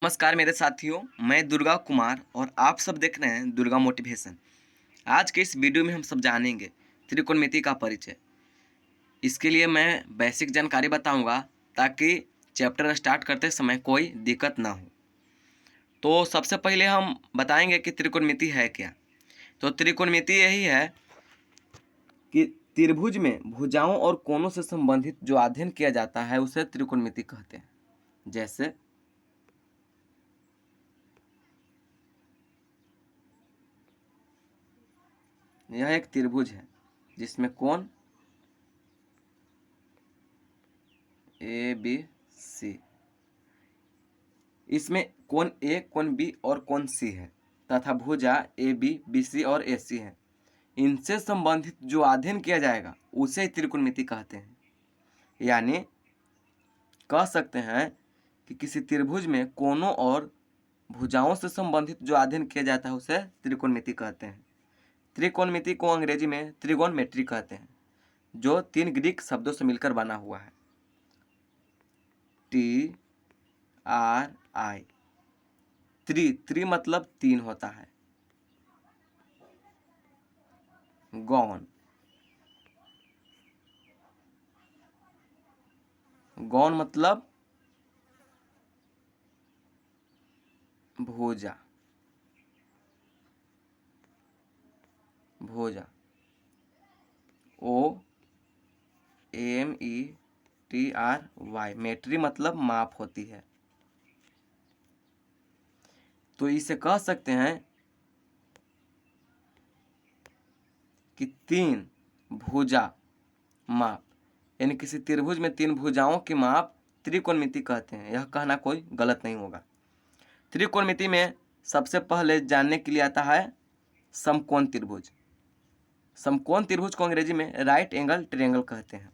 नमस्कार मेरे साथियों, मैं दुर्गा कुमार और आप सब देख रहे हैं दुर्गा मोटिवेशन। आज के इस वीडियो में हम सब जानेंगे त्रिकोणमिति का परिचय। इसके लिए मैं बेसिक जानकारी बताऊंगा ताकि चैप्टर स्टार्ट करते समय कोई दिक्कत ना हो। तो सबसे पहले हम बताएंगे कि त्रिकोणमिति है क्या। तो त्रिकोणमिति यही है कि त्रिभुज में भुजाओं और कोणों से संबंधित जो अध्ययन किया जाता है उसे त्रिकोणमिति कहते हैं। जैसे यह एक त्रिभुज है जिसमें कोण ए बी सी, इसमें कोण ए, कोण बी और कोण सी है तथा भुजा ए बी, बी सी और ए सी है। इनसे संबंधित जो अध्ययन किया जाएगा उसे त्रिकोणमिति कहते हैं। यानी कह सकते हैं कि किसी त्रिभुज में कोणों और भुजाओं से संबंधित जो अध्ययन किया जाता है उसे त्रिकोणमिति कहते हैं। त्रिकोणमिति को अंग्रेजी में त्रिगोनमेट्री कहते हैं, जो 3 ग्रीक शब्दों से मिलकर बना हुआ है। टी आर आई, त्रि मतलब 3 होता है। गौण, गौण मतलब भुजा, भुजा O M E T R Y, मेट्री मतलब माप होती है। तो इसे कह सकते हैं कि 3 भुजा माप, यानी किसी त्रिभुज में 3 भुजाओं की माप त्रिकोणमिति कहते हैं। यह कहना कोई गलत नहीं होगा। त्रिकोणमिति में सबसे पहले जानने के लिए आता है समकोण त्रिभुज। समकोण त्रिभुज को अंग्रेजी में राइट एंगल ट्रायंगल कहते हैं।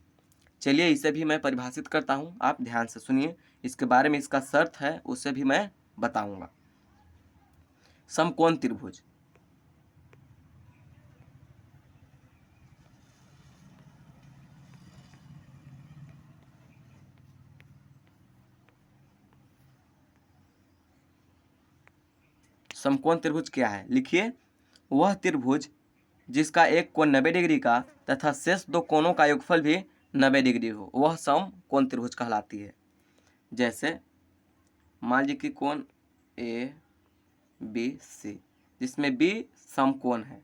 चलिए इसे भी मैं परिभाषित करता हूँ, आप ध्यान से सुनिए। इसके बारे में इसका शर्त है उसे भी मैं बताऊंगा। समकोण त्रिभुज समकोण त्रिभुज क्या है, लिखिए। वह त्रिभुज जिसका एक कोण 90 डिग्री का तथा शेष 2 कोणों का योगफल भी 90 डिग्री हो, वह समकोण त्रिभुज कहलाती है। जैसे मान लीजिए कि कोण ए बी सी, जिसमें बी समकोण है,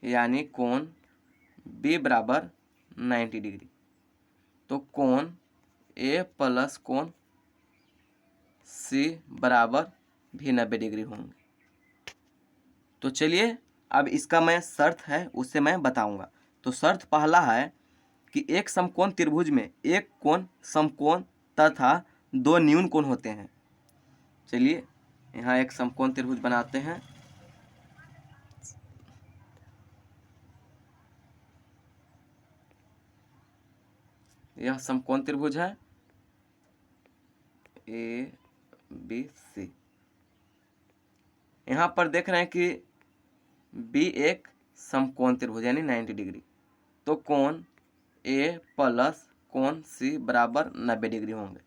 यानी कोण बी बराबर 90 डिग्री, तो कोण ए प्लस कोण सी बराबर भी 90 डिग्री होंगे। तो चलिए अब इसका मैं शर्त है उसे मैं बताऊंगा। तो शर्त पहला है कि एक समकोण त्रिभुज में एक कोण समकोण तथा 2 न्यून कोण होते हैं। चलिए यहाँ एक समकोण त्रिभुज बनाते हैं। यह समकोण त्रिभुज है ए बी सी। यहाँ पर देख रहे हैं कि बी एक समकोण त्रिभुज यानी 90 डिग्री, तो कोण ए प्लस कोण सी बराबर 90 डिग्री होंगे।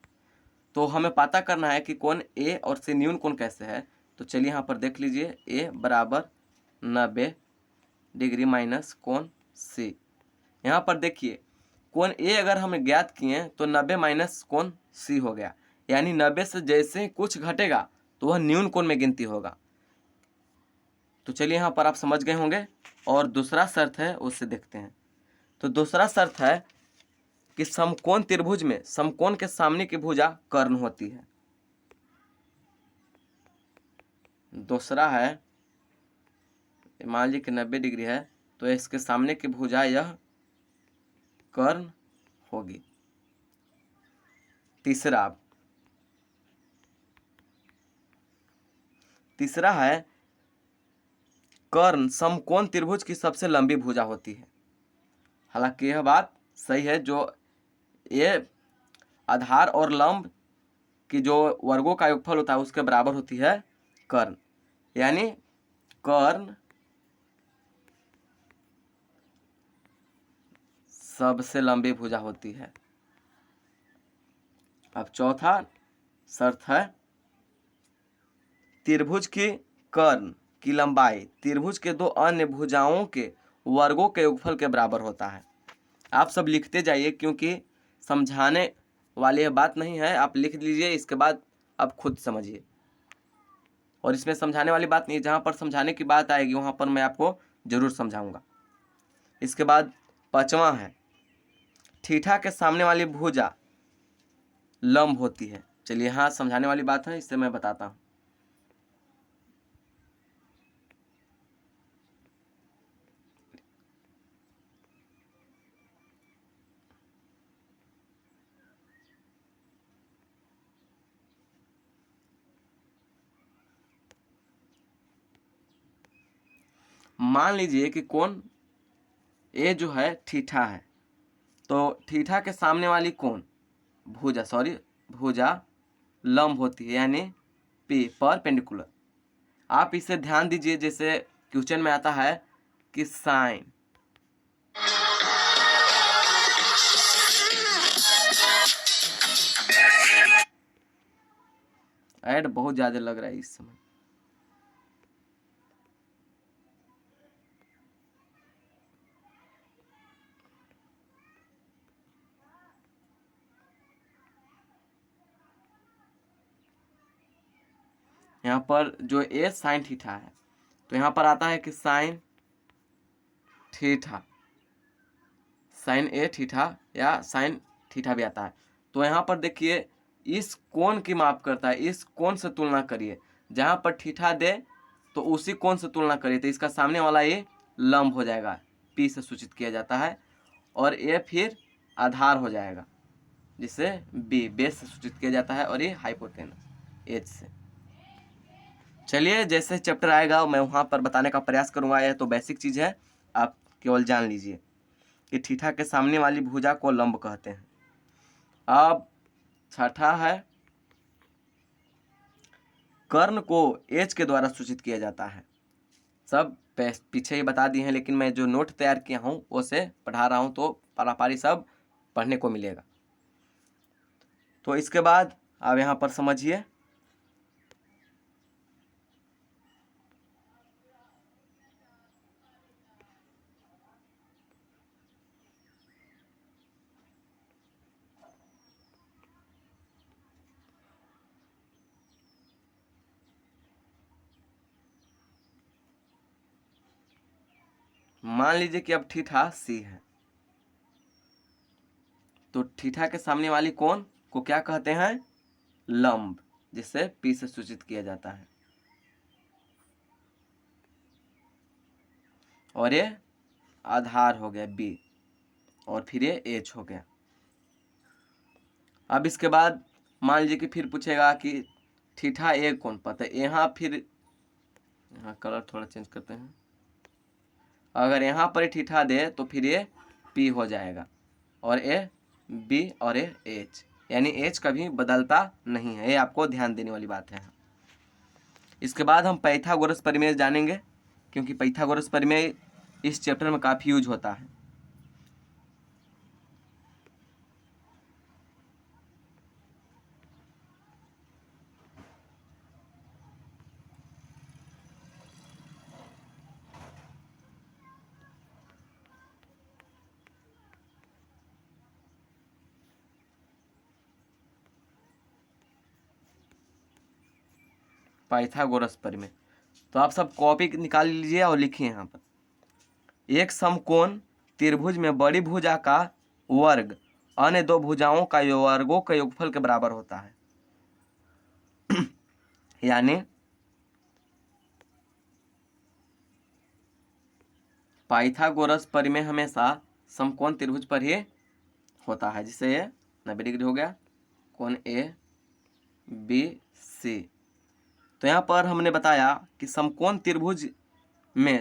तो हमें पता करना है कि कोण ए और सी न्यून कोण कैसे है। तो चलिए यहाँ पर देख लीजिए, ए बराबर 90 डिग्री माइनस कोण सी। यहाँ पर देखिए कोण ए अगर हमें ज्ञात किए तो 90 माइनस कोण सी हो गया, यानी 90 से जैसे ही कुछ घटेगा तो वह न्यून कोण में गिनती होगा। तो चलिए यहाँ पर आप समझ गए होंगे। और दूसरा शर्त है उससे देखते हैं। तो दूसरा शर्त है कि समकोण त्रिभुज में समकोण के सामने की भुजा कर्ण होती है। दूसरा है, मान लीजिए कि 90 डिग्री है तो इसके सामने की भुजा यह कर्ण होगी। तीसरा है कर्ण समकोण त्रिभुज की सबसे लंबी भुजा होती है। हालांकि यह बात सही है, जो ये आधार और लंब की जो वर्गों का योगफल होता है उसके बराबर होती है कर्ण, यानी कर्ण सबसे लंबी भुजा होती है। अब चौथा शर्त है त्रिभुज की कर्ण की लंबाई त्रिभुज के दो अन्य भुजाओं के वर्गों के योगफल के बराबर होता है। आप सब लिखते जाइए क्योंकि समझाने वाली यह बात नहीं है, आप लिख लीजिए, इसके बाद आप खुद समझिए। और इसमें समझाने वाली बात नहीं, जहाँ पर समझाने की बात आएगी वहाँ पर मैं आपको जरूर समझाऊंगा। इसके बाद पांचवा है थीटा के सामने वाली भुजा लंब होती है। चलिए हाँ, समझाने वाली बात है, इससे मैं बताता हूँ। मान लीजिए कि कोण ए जो है थीटा है, तो थीटा के सामने वाली कोण भुजा लंब होती है, यानी पी परपेंडिकुलर। आप इसे ध्यान दीजिए, जैसे क्वेश्चन में आता है कि साइन ऐड बहुत ज्यादा लग रहा है इस समय। यहाँ पर जो ए साइन थीटा है, तो यहाँ पर आता है कि साइन थीटा, साइन ए थीटा या साइन थीटा भी आता है। तो यहाँ पर देखिए इस कोण की माप करता है, इस कोण से तुलना करिए। जहाँ पर थीटा दे तो उसी कोण से तुलना करिए, तो इसका सामने वाला ये लंब हो जाएगा, पी से सूचित किया जाता है, और ए फिर आधार हो जाएगा जिसे बी बेस से सूचित किया जाता है, और ये हाइपोटेनस एच से। चलिए जैसे चैप्टर आएगा मैं वहाँ पर बताने का प्रयास करूँगा। यह तो बेसिक चीज़ है, आप केवल जान लीजिए कि थीटा के सामने वाली भुजा को लंब कहते हैं। अब छठा है कर्ण को एच के द्वारा सूचित किया जाता है। सब पीछे ही बता दिए हैं, लेकिन मैं जो नोट तैयार किया हूँ उसे पढ़ा रहा हूँ, तो पारापारी सब पढ़ने को मिलेगा। तो इसके बाद आप यहाँ पर समझिए मान लीजिए कि अब थीटा सी है, तो थीटा के सामने वाली कोण को क्या कहते हैं? लंब, जिसे पी से सूचित किया जाता है, और ये आधार हो गया बी, और फिर ये एच हो गया। अब इसके बाद मान लीजिए कि फिर पूछेगा कि थीटा ए कौन पता है, यहाँ फिर यहाँ कलर थोड़ा चेंज करते हैं। अगर यहाँ पर थीटा दे तो फिर ये पी हो जाएगा, और ए बी, और ए एच, यानी एच कभी बदलता नहीं है। ये आपको ध्यान देने वाली बात है। इसके बाद हम पाइथागोरस प्रमेय जानेंगे, क्योंकि पाइथागोरस प्रमेय इस चैप्टर में काफ़ी यूज होता है। पाइथागोरस प्रमेय, तो आप सब कॉपी निकाल लीजिए और लिखिए यहाँ पर। एक समकोण त्रिभुज में बड़ी भुजा का वर्ग अन्य दो भुजाओं का वर्गों के योगफल के बराबर होता है। यानी पाइथागोरस प्रमेय हमेशा समकोण त्रिभुज पर ही होता है, जिससे ये 90 डिग्री हो गया, कोण ए बी सी। तो यहाँ पर हमने बताया कि समकोण त्रिभुज में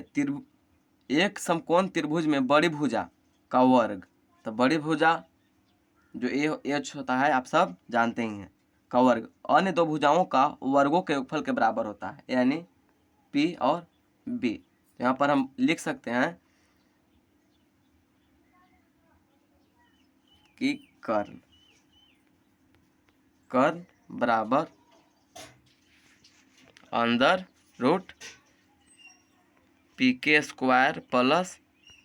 एक समकोण त्रिभुज में बड़ी भुजा का वर्ग, तो बड़ी भुजा जो एच होता है आप सब जानते ही हैं, का वर्ग अन्य दो भुजाओं का वर्गों के योगफल के बराबर होता है, यानी पी और बी। यहाँ पर हम लिख सकते हैं कि कर्ल बराबर अंडर रूट पी के स्क्वायर प्लस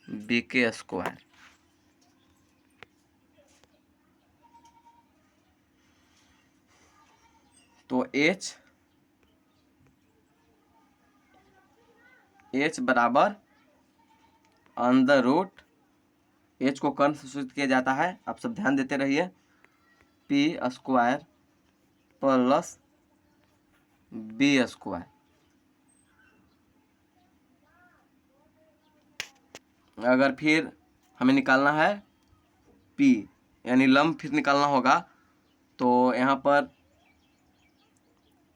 बी के स्क्वायर। तो H बराबर अंडर रूट, H को कर्ण से सूचित किया जाता है, आप सब ध्यान देते रहिए, P square plus B square. अगर फिर हमें निकालना है P यानी लंब फिर निकालना होगा, तो यहाँ पर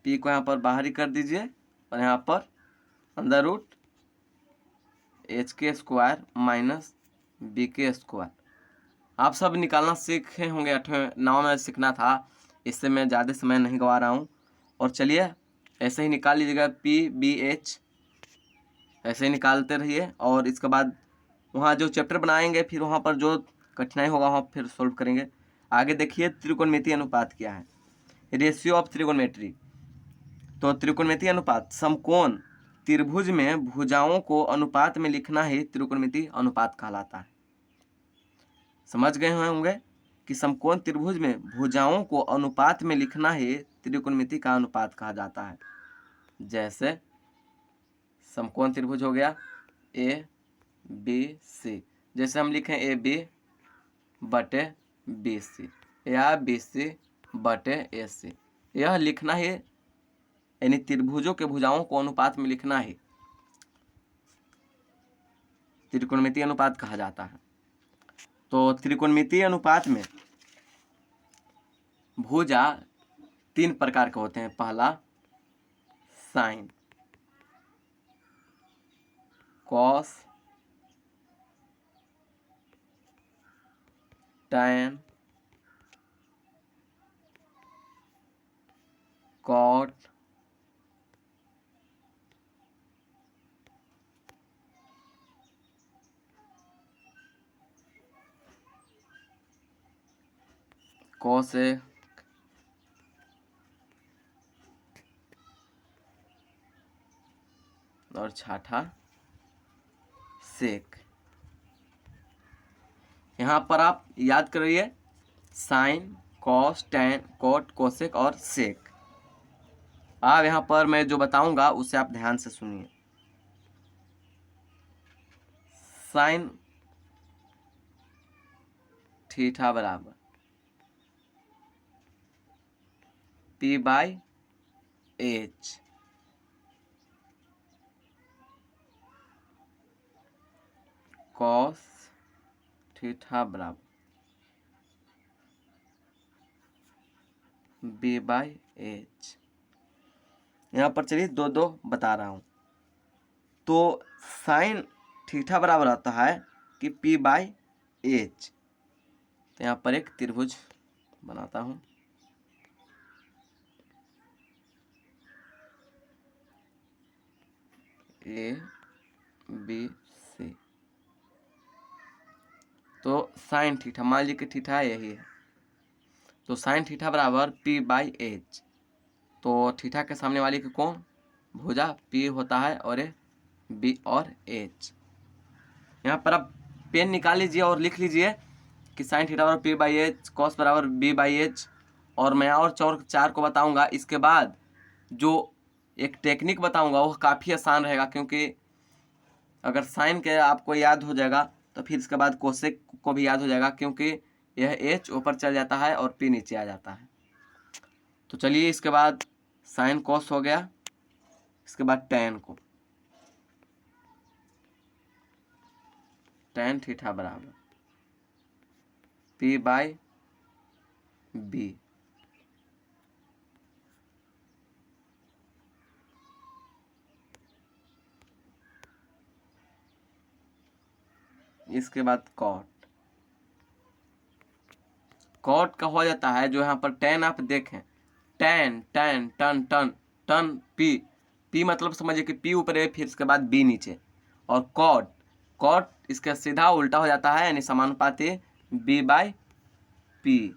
P को यहाँ पर बाहर ही कर दीजिए और यहाँ पर अंडर रूट H के स्क्वायर माइनस बी के स्क्वायर। आप सब निकालना सीखे होंगे, 8वें 9 में सीखना था, इससे मैं ज़्यादा समय नहीं गवा रहा हूँ। और चलिए ऐसे ही निकाल लीजिएगा, PBH ऐसे ही निकालते रहिए और इसके बाद वहाँ जो चैप्टर बनाएंगे फिर वहाँ पर जो कठिनाई होगा वहाँ फिर सोल्व करेंगे। आगे देखिए त्रिकोणमितीय अनुपात क्या है, रेशियो ऑफ त्रिकोणमेट्री। तो त्रिकोणमितीय अनुपात, समकोण त्रिभुज में भुजाओं को अनुपात में लिखना ही त्रिकोणमितीय अनुपात कहलाता है। समझ गए होंगे कि समकोण त्रिभुज में भुजाओं को अनुपात में लिखना ही त्रिकोणमिति का अनुपात कहा जाता है। जैसे समकोण त्रिभुज हो गया ABC, जैसे हम लिखें AB बटे BC या BC बटे AC, यह लिखना ही यानी त्रिभुजों के भुजाओं को अनुपात में लिखना ही त्रिकोणमितीय अनुपात कहा जाता है। तो त्रिकोणमितीय अनुपात में भुजा 3 प्रकार के होते हैं। पहला sine, cos, tan, cot, cosec, और छठा सेक। यहाँ पर आप याद करिए, sine, cos, tan, cot, cosec और सेक। अब यहाँ पर मैं जो बताऊंगा उसे आप ध्यान से सुनिए। साइन थीटा बराबर P/H, कॉस थीटा बराबर B/H। यहाँ पर चलिए 2-2 बता रहा हूँ। तो साइन थीटा बराबर आता है कि P/H। तो यहाँ पर एक त्रिभुज बनाता हूँ, ABC। तो साइन थीटा, मान लीजिए कि थीटा यही है, तो साइन थीटा बराबर P/H। तो थीटा के सामने वाली की कौन भुजा P होता है और ये B और H। यहाँ पर आप पेन निकाल लीजिए और लिख लीजिए कि साइन थीटा बराबर P/H, कॉस बराबर B/H। और मैं और 4 को बताऊंगा। इसके बाद जो एक टेक्निक बताऊंगा वो काफ़ी आसान रहेगा, क्योंकि अगर साइन के आपको याद हो जाएगा तो फिर इसके बाद कोसेक को भी याद हो जाएगा, क्योंकि यह H ऊपर चल जाता है और P नीचे आ जाता है। तो चलिए इसके बाद साइन कॉस हो गया, इसके बाद टैन को, टैन थीटा बराबर P/B। इसके बाद कॉट, कॉट का हो जाता है जो यहाँ पर टैन आप देखें, टैन टैन टन टन टन P, P मतलब समझिए कि P ऊपर है फिर इसके बाद B नीचे, और कॉट, कॉट इसका सीधा उल्टा हो जाता है यानी समानुपाती B/H। पी।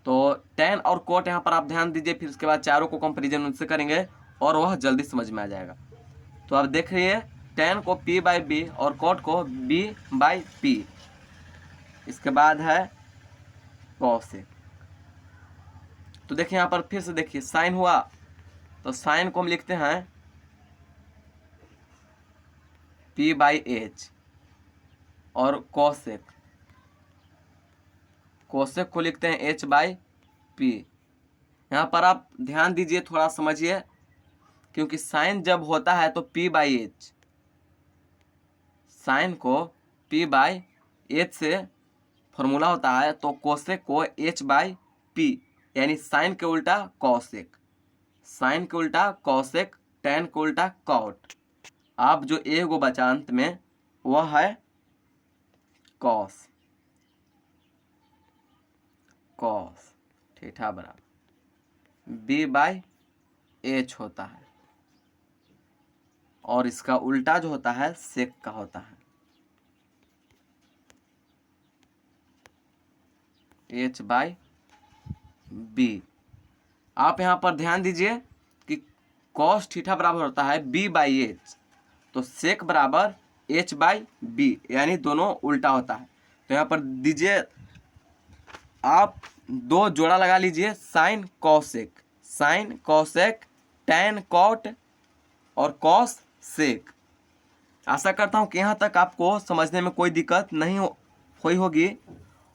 तो tan और cot यहाँ पर आप ध्यान दीजिए, फिर उसके बाद चारों को कंपेरिजन उनसे करेंगे और वह जल्दी समझ में आ जाएगा। तो आप देख रही है tan को p/b और cot को b/p। इसके बाद है cosec। तो देखिए यहाँ पर फिर से देखिए साइन हुआ, तो साइन को हम लिखते हैं p/h और cosec को लिखते हैं h/p। यहाँ पर आप ध्यान दीजिए, थोड़ा समझिए, क्योंकि साइन जब होता है तो p/h, साइन को p/h से फॉर्मूला होता है, तो कोसेक को h/p, यानी साइन के उल्टा कॉसेक, साइन के उल्टा कॉसेक, tan के उल्टा कॉट। आप जो एगो बचा अंत में वह है कॉस, कॉस थीटा बराबर b/h होता है, और इसका उल्टा जो होता है सेक का होता है, h/b। आप यहाँ पर ध्यान दीजिए कि कॉस थीटा बराबर होता है b/h, तो सेक बराबर h/b, यानी दोनों उल्टा होता है। तो यहाँ पर दीजिए, आप दो जोड़ा लगा लीजिए, sine cosec, sine cosec, tan cot और कॉस सेक। आशा करता हूँ कि यहाँ तक आपको समझने में कोई दिक्कत नहीं हुई होगी,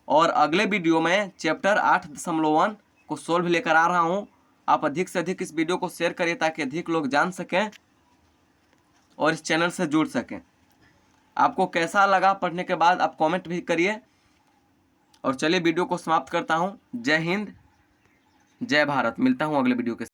और अगले वीडियो में चैप्टर 8.1 को सोल्व लेकर आ रहा हूँ। आप अधिक से अधिक इस वीडियो को शेयर करिए ताकि अधिक लोग जान सकें और इस चैनल से जुड़ सकें। आपको कैसा लगा पढ़ने के बाद आप कमेंट भी करिए। और चलिए वीडियो को समाप्त करता हूँ। जय हिंद, जय भारत। मिलता हूँ अगले वीडियो के